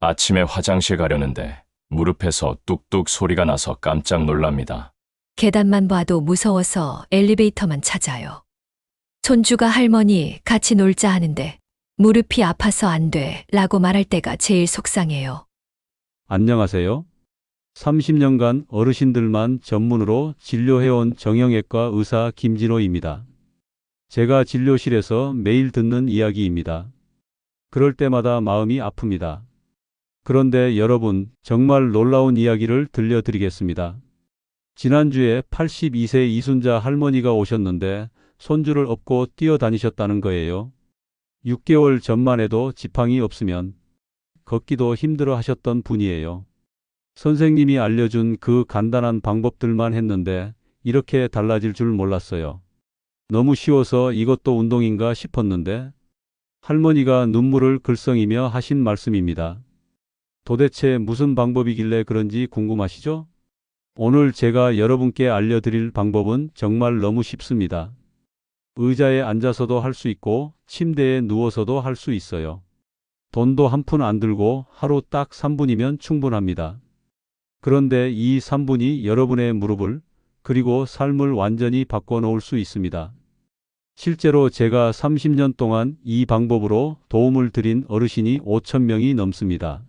아침에 화장실 가려는데 무릎에서 뚝뚝 소리가 나서 깜짝 놀랍니다. 계단만 봐도 무서워서 엘리베이터만 찾아요. 손주가 할머니 같이 놀자 하는데 무릎이 아파서 안 돼 라고 말할 때가 제일 속상해요. 안녕하세요. 30년간 어르신들만 전문으로 진료해온 정형외과 의사 김진호입니다. 제가 진료실에서 매일 듣는 이야기입니다. 그럴 때마다 마음이 아픕니다. 그런데 여러분, 정말 놀라운 이야기를 들려드리겠습니다. 지난주에 82세 이순자 할머니가 오셨는데 손주를 업고 뛰어다니셨다는 거예요. 6개월 전만 해도 지팡이 없으면 걷기도 힘들어 하셨던 분이에요. 선생님이 알려준 그 간단한 방법들만 했는데 이렇게 달라질 줄 몰랐어요. 너무 쉬워서 이것도 운동인가 싶었는데 할머니가 눈물을 글썽이며 하신 말씀입니다. 도대체 무슨 방법이길래 그런지 궁금하시죠? 오늘 제가 여러분께 알려드릴 방법은 정말 너무 쉽습니다. 의자에 앉아서도 할 수 있고 침대에 누워서도 할 수 있어요. 돈도 한 푼 안 들고 하루 딱 3분이면 충분합니다. 그런데 이 3분이 여러분의 무릎을 그리고 삶을 완전히 바꿔놓을 수 있습니다. 실제로 제가 30년 동안 이 방법으로 도움을 드린 어르신이 5,000명이 넘습니다.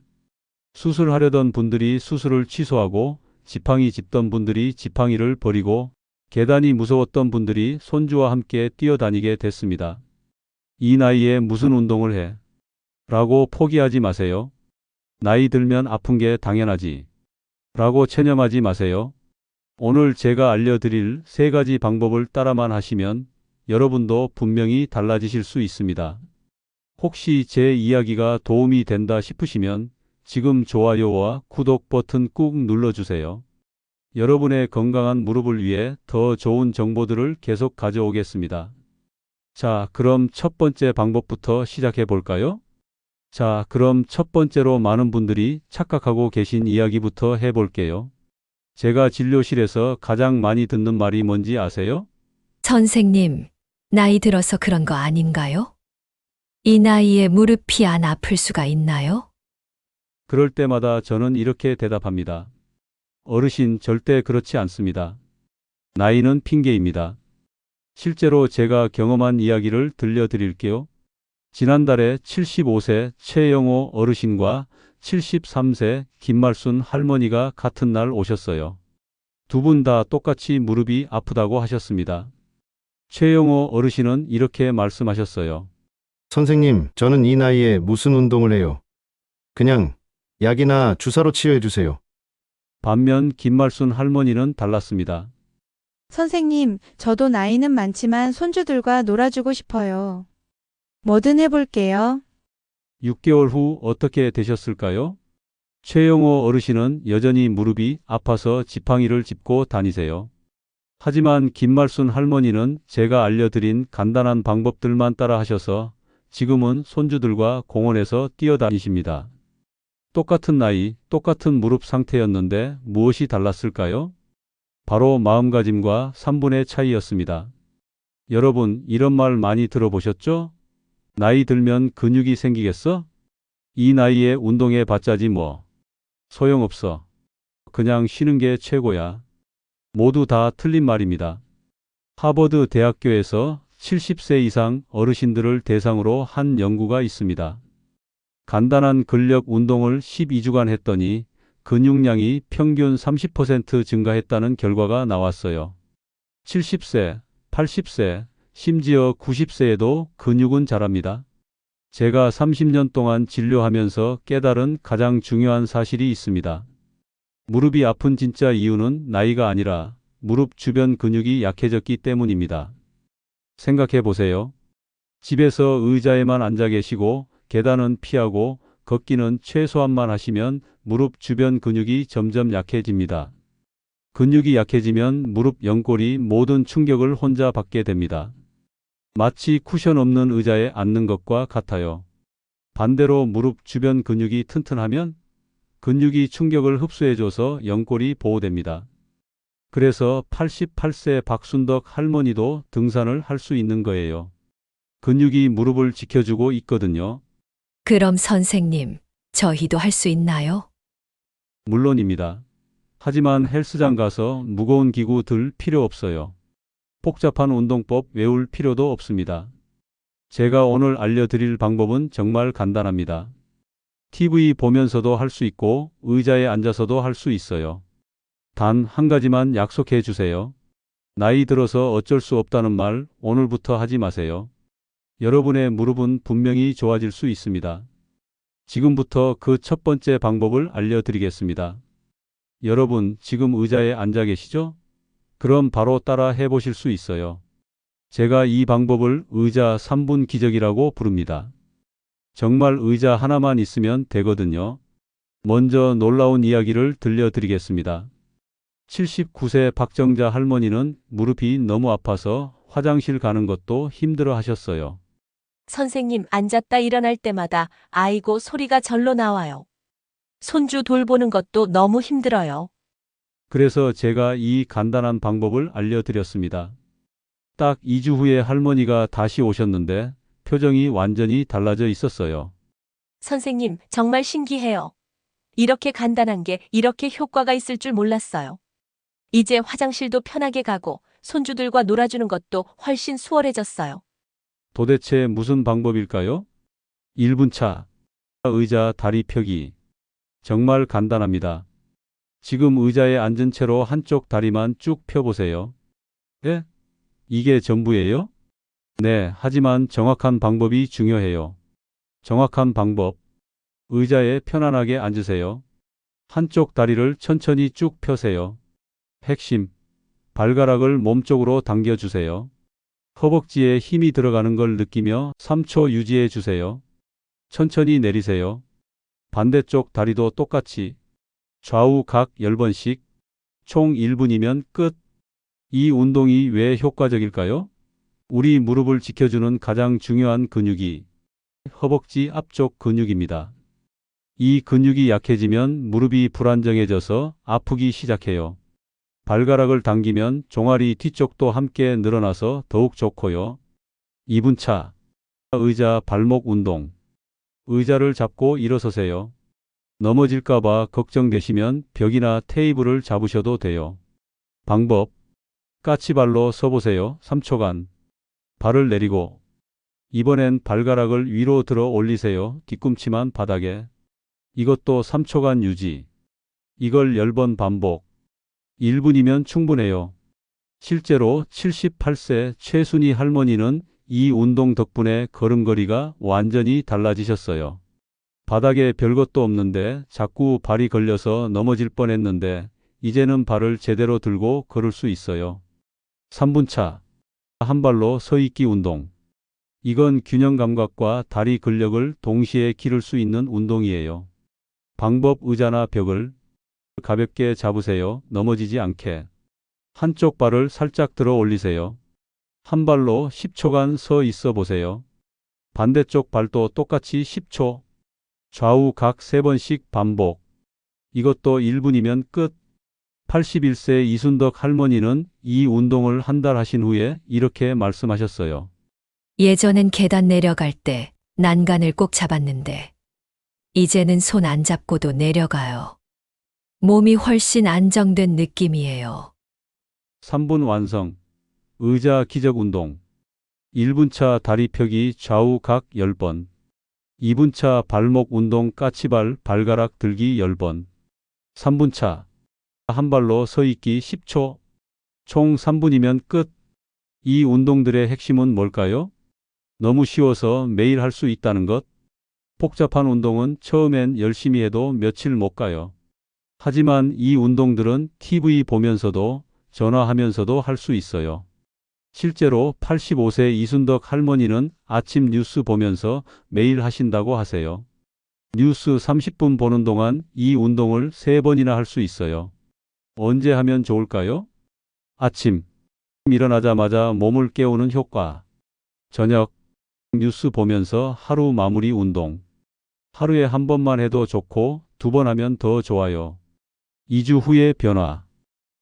수술하려던 분들이 수술을 취소하고 지팡이 짚던 분들이 지팡이를 버리고 계단이 무서웠던 분들이 손주와 함께 뛰어다니게 됐습니다. 이 나이에 무슨 운동을 해? 라고 포기하지 마세요. 나이 들면 아픈 게 당연하지. 라고 체념하지 마세요. 오늘 제가 알려드릴 3가지 방법을 따라만 하시면 여러분도 분명히 달라지실 수 있습니다. 혹시 제 이야기가 도움이 된다 싶으시면 지금 좋아요와 구독 버튼 꾹 눌러주세요. 여러분의 건강한 무릎을 위해 더 좋은 정보들을 계속 가져오겠습니다. 자, 그럼 첫 번째 방법부터 시작해 볼까요? 자, 그럼 첫 번째로 많은 분들이 착각하고 계신 이야기부터 해볼게요. 제가 진료실에서 가장 많이 듣는 말이 뭔지 아세요? 선생님, 나이 들어서 그런 거 아닌가요? 이 나이에 무릎이 안 아플 수가 있나요? 그럴 때마다 저는 이렇게 대답합니다. 어르신, 절대 그렇지 않습니다. 나이는 핑계입니다. 실제로 제가 경험한 이야기를 들려드릴게요. 지난달에 75세 최영호 어르신과 73세 김말순 할머니가 같은 날 오셨어요. 두 분 다 똑같이 무릎이 아프다고 하셨습니다. 최영호 어르신은 이렇게 말씀하셨어요. 선생님, 저는 이 나이에 무슨 운동을 해요? 그냥 약이나 주사로 치료해 주세요. 반면 김말순 할머니는 달랐습니다. 선생님, 저도 나이는 많지만 손주들과 놀아주고 싶어요. 뭐든 해볼게요. 6개월 후 어떻게 되셨을까요? 최영호 어르신은 여전히 무릎이 아파서 지팡이를 짚고 다니세요. 하지만 김말순 할머니는 제가 알려드린 간단한 방법들만 따라 하셔서 지금은 손주들과 공원에서 뛰어다니십니다. 똑같은 나이, 똑같은 무릎 상태였는데 무엇이 달랐을까요? 바로 마음가짐과 3분의 차이였습니다. 여러분, 이런 말 많이 들어보셨죠? 나이 들면 근육이 생기겠어? 이 나이에 운동해 봤자지 뭐. 소용없어. 그냥 쉬는 게 최고야. 모두 다 틀린 말입니다. 하버드 대학교에서 70세 이상 어르신들을 대상으로 한 연구가 있습니다. 간단한 근력 운동을 12주간 했더니 근육량이 평균 30% 증가했다는 결과가 나왔어요. 70세, 80세, 심지어 90세에도 근육은 자랍니다. 제가 30년 동안 진료하면서 깨달은 가장 중요한 사실이 있습니다. 무릎이 아픈 진짜 이유는 나이가 아니라 무릎 주변 근육이 약해졌기 때문입니다. 생각해 보세요. 집에서 의자에만 앉아 계시고 계단은 피하고 걷기는 최소한만 하시면 무릎 주변 근육이 점점 약해집니다. 근육이 약해지면 무릎 연골이 모든 충격을 혼자 받게 됩니다. 마치 쿠션 없는 의자에 앉는 것과 같아요. 반대로 무릎 주변 근육이 튼튼하면 근육이 충격을 흡수해줘서 연골이 보호됩니다. 그래서 88세 박순덕 할머니도 등산을 할 수 있는 거예요. 근육이 무릎을 지켜주고 있거든요. 그럼 선생님, 저희도 할 수 있나요? 물론입니다. 하지만 헬스장 가서 무거운 기구 들 필요 없어요. 복잡한 운동법 외울 필요도 없습니다. 제가 오늘 알려드릴 방법은 정말 간단합니다. TV 보면서도 할 수 있고 의자에 앉아서도 할 수 있어요. 단 한 가지만 약속해 주세요. 나이 들어서 어쩔 수 없다는 말 오늘부터 하지 마세요. 여러분의 무릎은 분명히 좋아질 수 있습니다. 지금부터 그 첫 번째 방법을 알려드리겠습니다. 여러분, 지금 의자에 앉아 계시죠? 그럼 바로 따라 해보실 수 있어요. 제가 이 방법을 의자 3분 기적이라고 부릅니다. 정말 의자 하나만 있으면 되거든요. 먼저 놀라운 이야기를 들려드리겠습니다. 79세 박정자 할머니는 무릎이 너무 아파서 화장실 가는 것도 힘들어 하셨어요. 선생님, 앉았다 일어날 때마다 아이고 소리가 절로 나와요. 손주 돌보는 것도 너무 힘들어요. 그래서 제가 이 간단한 방법을 알려드렸습니다. 딱 2주 후에 할머니가 다시 오셨는데 표정이 완전히 달라져 있었어요. 선생님, 정말 신기해요. 이렇게 간단한 게 이렇게 효과가 있을 줄 몰랐어요. 이제 화장실도 편하게 가고 손주들과 놀아주는 것도 훨씬 수월해졌어요. 도대체 무슨 방법일까요? 1분 차. 의자 다리 펴기. 정말 간단합니다. 지금 의자에 앉은 채로 한쪽 다리만 쭉 펴보세요. 예? 이게 전부예요? 네, 하지만 정확한 방법이 중요해요. 정확한 방법. 의자에 편안하게 앉으세요. 한쪽 다리를 천천히 쭉 펴세요. 핵심. 발가락을 몸쪽으로 당겨주세요. 허벅지에 힘이 들어가는 걸 느끼며 3초 유지해 주세요. 천천히 내리세요. 반대쪽 다리도 똑같이. 좌우 각 10번씩. 총 1분이면 끝. 이 운동이 왜 효과적일까요? 우리 무릎을 지켜주는 가장 중요한 근육이 허벅지 앞쪽 근육입니다. 이 근육이 약해지면 무릎이 불안정해져서 아프기 시작해요. 발가락을 당기면 종아리 뒤쪽도 함께 늘어나서 더욱 좋고요. 2분 차. 의자 발목 운동. 의자를 잡고 일어서세요. 넘어질까봐 걱정되시면 벽이나 테이블을 잡으셔도 돼요. 방법. 까치발로 서보세요. 3초간. 발을 내리고. 이번엔 발가락을 위로 들어 올리세요. 뒤꿈치만 바닥에. 이것도 3초간 유지. 이걸 10번 반복. 1분이면 충분해요. 실제로 78세 최순희 할머니는 이 운동 덕분에 걸음걸이가 완전히 달라지셨어요. 바닥에 별것도 없는데 자꾸 발이 걸려서 넘어질 뻔했는데 이제는 발을 제대로 들고 걸을 수 있어요. 3분 차. 한 발로 서 있기 운동. 이건 균형 감각과 다리 근력을 동시에 기를 수 있는 운동이에요. 방법. 의자나 벽을 가볍게 잡으세요. 넘어지지 않게. 한쪽 발을 살짝 들어 올리세요. 한 발로 10초간 서 있어 보세요. 반대쪽 발도 똑같이 10초. 좌우 각 3번씩 반복. 이것도 1분이면 끝. 81세 이순덕 할머니는 이 운동을 한 달 하신 후에 이렇게 말씀하셨어요. 예전엔 계단 내려갈 때 난간을 꼭 잡았는데 이제는 손 안 잡고도 내려가요. 몸이 훨씬 안정된 느낌이에요. 3분 완성. 의자 기적 운동. 1분 차 다리 펴기 좌우 각 10번. 2분 차 발목 운동 까치발 발가락 들기 10번. 3분 차 한 발로 서 있기 10초. 총 3분이면 끝. 이 운동들의 핵심은 뭘까요? 너무 쉬워서 매일 할 수 있다는 것. 복잡한 운동은 처음엔 열심히 해도 며칠 못 가요. 하지만 이 운동들은 TV 보면서도 전화하면서도 할 수 있어요. 실제로 85세 이순덕 할머니는 아침 뉴스 보면서 매일 하신다고 하세요. 뉴스 30분 보는 동안 이 운동을 3번이나 할 수 있어요. 언제 하면 좋을까요? 아침. 일어나자마자 몸을 깨우는 효과. 저녁. 뉴스 보면서 하루 마무리 운동. 하루에 한 번만 해도 좋고 2번 하면 더 좋아요. 2주 후의 변화.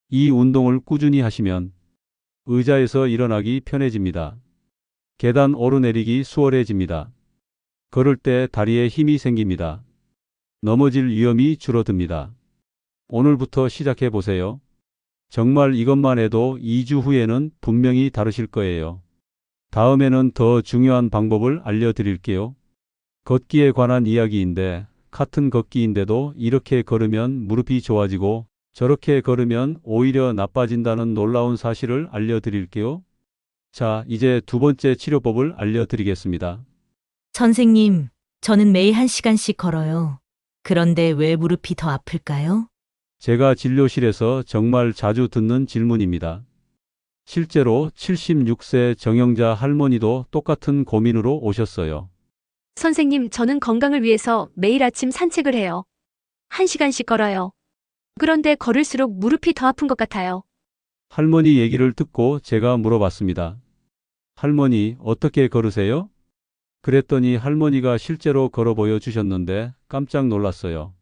이 운동을 꾸준히 하시면 의자에서 일어나기 편해집니다. 계단 오르내리기 수월해집니다. 걸을 때 다리에 힘이 생깁니다. 넘어질 위험이 줄어듭니다. 오늘부터 시작해 보세요. 정말 이것만 해도 2주 후에는 분명히 다르실 거예요. 다음에는 더 중요한 방법을 알려드릴게요. 걷기에 관한 이야기인데, 같은 걷기인데도 이렇게 걸으면 무릎이 좋아지고 저렇게 걸으면 오히려 나빠진다는 놀라운 사실을 알려드릴게요. 자, 이제 두 번째 치료법을 알려드리겠습니다. 선생님, 저는 매일 1시간씩 걸어요. 그런데 왜 무릎이 더 아플까요? 제가 진료실에서 정말 자주 듣는 질문입니다. 실제로 76세 정영자 할머니도 똑같은 고민으로 오셨어요. 선생님, 저는 건강을 위해서 매일 아침 산책을 해요. 1시간씩 걸어요. 그런데 걸을수록 무릎이 더 아픈 것 같아요. 할머니 얘기를 듣고 제가 물어봤습니다. 할머니, 어떻게 걸으세요? 그랬더니 할머니가 실제로 걸어 보여주셨는데 깜짝 놀랐어요.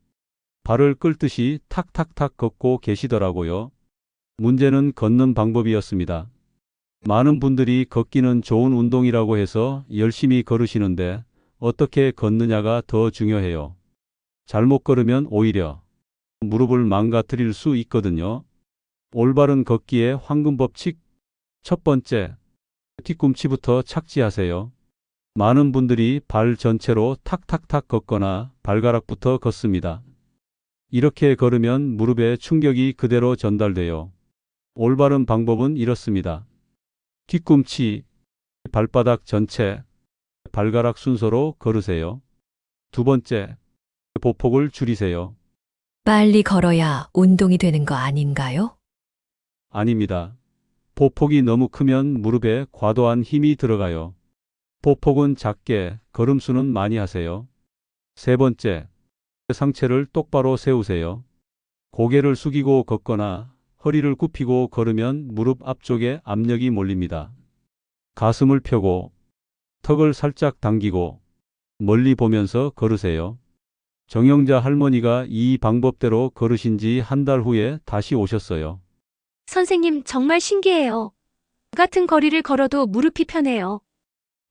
발을 끌듯이 탁탁탁 걷고 계시더라고요. 문제는 걷는 방법이었습니다. 많은 분들이 걷기는 좋은 운동이라고 해서 열심히 걸으시는데 어떻게 걷느냐가 더 중요해요. 잘못 걸으면 오히려 무릎을 망가뜨릴 수 있거든요. 올바른 걷기의 황금 법칙. 첫 번째, 뒤꿈치부터 착지하세요. 많은 분들이 발 전체로 탁탁탁 걷거나 발가락부터 걷습니다. 이렇게 걸으면 무릎에 충격이 그대로 전달돼요. 올바른 방법은 이렇습니다. 뒤꿈치, 발바닥 전체, 발가락 순서로 걸으세요. 두 번째, 보폭을 줄이세요. 빨리 걸어야 운동이 되는 거 아닌가요? 아닙니다. 보폭이 너무 크면 무릎에 과도한 힘이 들어가요. 보폭은 작게, 걸음수는 많이 하세요. 세 번째, 상체를 똑바로 세우세요. 고개를 숙이고 걷거나 허리를 굽히고 걸으면 무릎 앞쪽에 압력이 몰립니다. 가슴을 펴고 턱을 살짝 당기고 멀리 보면서 걸으세요. 정영자 할머니가 이 방법대로 걸으신 지 한 달 후에 다시 오셨어요. 선생님, 정말 신기해요. 같은 거리를 걸어도 무릎이 편해요.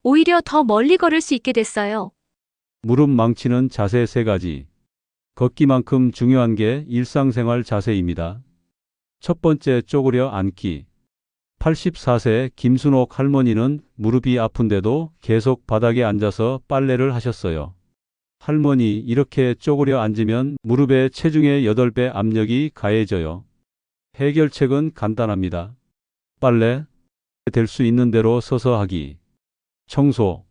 오히려 더 멀리 걸을 수 있게 됐어요. 무릎 망치는 자세 3가지. 걷기만큼 중요한 게 일상생활 자세입니다. 첫 번째, 쪼그려 앉기. 84세 김순옥 할머니는 무릎이 아픈데도 계속 바닥에 앉아서 빨래를 하셨어요. 할머니, 이렇게 쪼그려 앉으면 무릎에 체중의 8배 압력이 가해져요. 해결책은 간단합니다. 빨래, 될 수 있는 대로 서서 하기. 청소,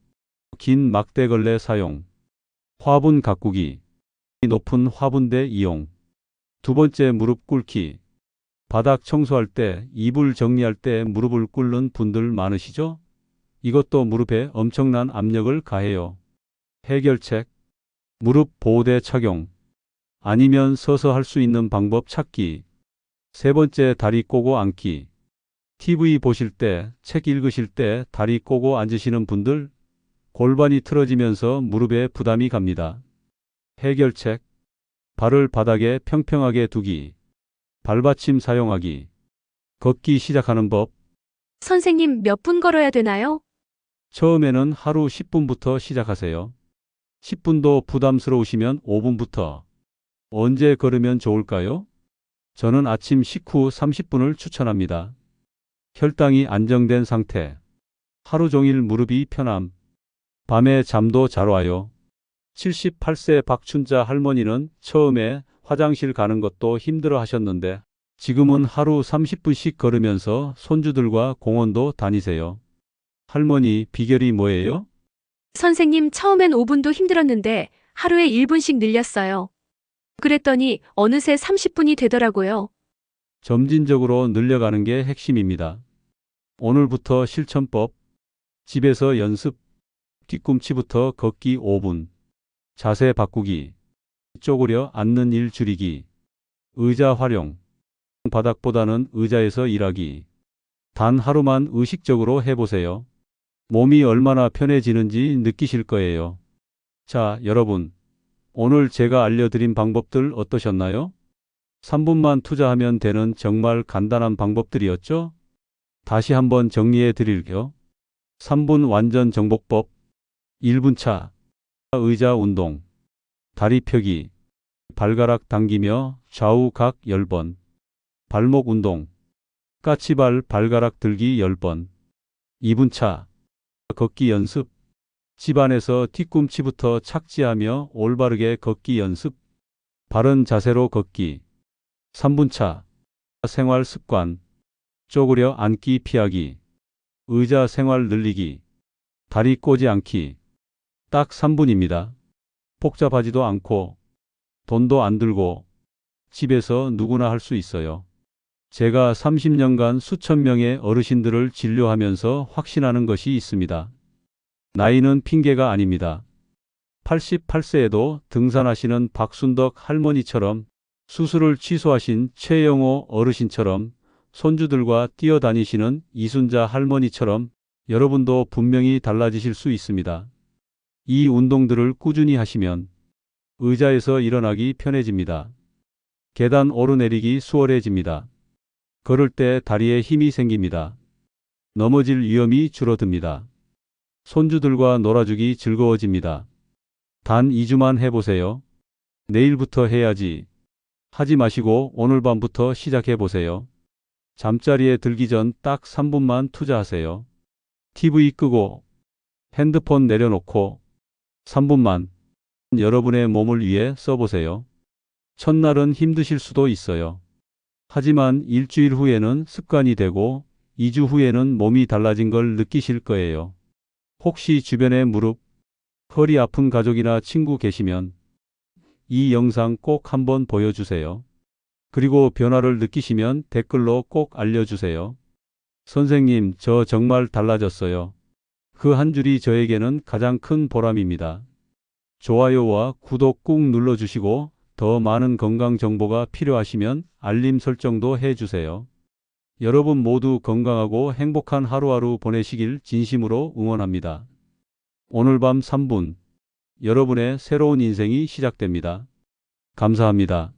긴 막대걸레 사용. 화분 가꾸기, 높은 화분대 이용. 두 번째, 무릎 꿇기. 바닥 청소할 때, 이불 정리할 때 무릎을 꿇는 분들 많으시죠? 이것도 무릎에 엄청난 압력을 가해요. 해결책, 무릎 보호대 착용. 아니면 서서 할 수 있는 방법 찾기. 세 번째, 다리 꼬고 앉기. TV 보실 때, 책 읽으실 때 다리 꼬고 앉으시는 분들, 골반이 틀어지면서 무릎에 부담이 갑니다. 해결책, 발을 바닥에 평평하게 두기. 발받침 사용하기. 걷기 시작하는 법. 선생님, 몇 분 걸어야 되나요? 처음에는 하루 10분부터 시작하세요. 10분도 부담스러우시면 5분부터. 언제 걸으면 좋을까요? 저는 아침 식후 30분을 추천합니다. 혈당이 안정된 상태. 하루 종일 무릎이 편함. 밤에 잠도 잘 와요. 78세 박춘자 할머니는 처음에 화장실 가는 것도 힘들어 하셨는데 지금은 하루 30분씩 걸으면서 손주들과 공원도 다니세요. 할머니, 비결이 뭐예요? 선생님, 처음엔 5분도 힘들었는데 하루에 1분씩 늘렸어요. 그랬더니 어느새 30분이 되더라고요. 점진적으로 늘려가는 게 핵심입니다. 오늘부터 실천법. 집에서 연습. 뒤꿈치부터 걷기 5분. 자세 바꾸기. 쪼그려 앉는 일 줄이기. 의자 활용. 바닥보다는 의자에서 일하기. 단 하루만 의식적으로 해보세요. 몸이 얼마나 편해지는지 느끼실 거예요. 자, 여러분. 오늘 제가 알려드린 방법들 어떠셨나요? 3분만 투자하면 되는 정말 간단한 방법들이었죠? 다시 한번 정리해 드릴게요. 3분 완전 정복법. 1분 차. 의자 운동. 다리 펴기. 발가락 당기며 좌우 각 10번. 발목 운동. 까치발 발가락 들기 10번. 2분 차. 걷기 연습. 집안에서 뒤꿈치부터 착지하며 올바르게 걷기 연습. 바른 자세로 걷기. 3분 차. 생활 습관. 쪼그려 앉기 피하기. 의자 생활 늘리기. 다리 꼬지 않기. 딱 3분입니다. 복잡하지도 않고 돈도 안 들고 집에서 누구나 할 수 있어요. 제가 30년간 수천 명의 어르신들을 진료하면서 확신하는 것이 있습니다. 나이는 핑계가 아닙니다. 88세에도 등산하시는 박순덕 할머니처럼, 수술을 취소하신 최영호 어르신처럼, 손주들과 뛰어다니시는 이순자 할머니처럼 여러분도 분명히 달라지실 수 있습니다. 이 운동들을 꾸준히 하시면 의자에서 일어나기 편해집니다. 계단 오르내리기 수월해집니다. 걸을 때 다리에 힘이 생깁니다. 넘어질 위험이 줄어듭니다. 손주들과 놀아주기 즐거워집니다. 단 2주만 해보세요. 내일부터 해야지 하지 마시고 오늘 밤부터 시작해 보세요. 잠자리에 들기 전 딱 3분만 투자하세요. TV 끄고 핸드폰 내려놓고 3분만 여러분의 몸을 위해 써보세요. 첫날은 힘드실 수도 있어요. 하지만 일주일 후에는 습관이 되고 2주 후에는 몸이 달라진 걸 느끼실 거예요. 혹시 주변에 무릎, 허리 아픈 가족이나 친구 계시면 이 영상 꼭 한번 보여주세요. 그리고 변화를 느끼시면 댓글로 꼭 알려주세요. 선생님, 저 정말 달라졌어요. 그 한 줄이 저에게는 가장 큰 보람입니다. 좋아요와 구독 꾹 눌러주시고 더 많은 건강 정보가 필요하시면 알림 설정도 해주세요. 여러분 모두 건강하고 행복한 하루하루 보내시길 진심으로 응원합니다. 오늘 밤 3분, 여러분의 새로운 인생이 시작됩니다. 감사합니다.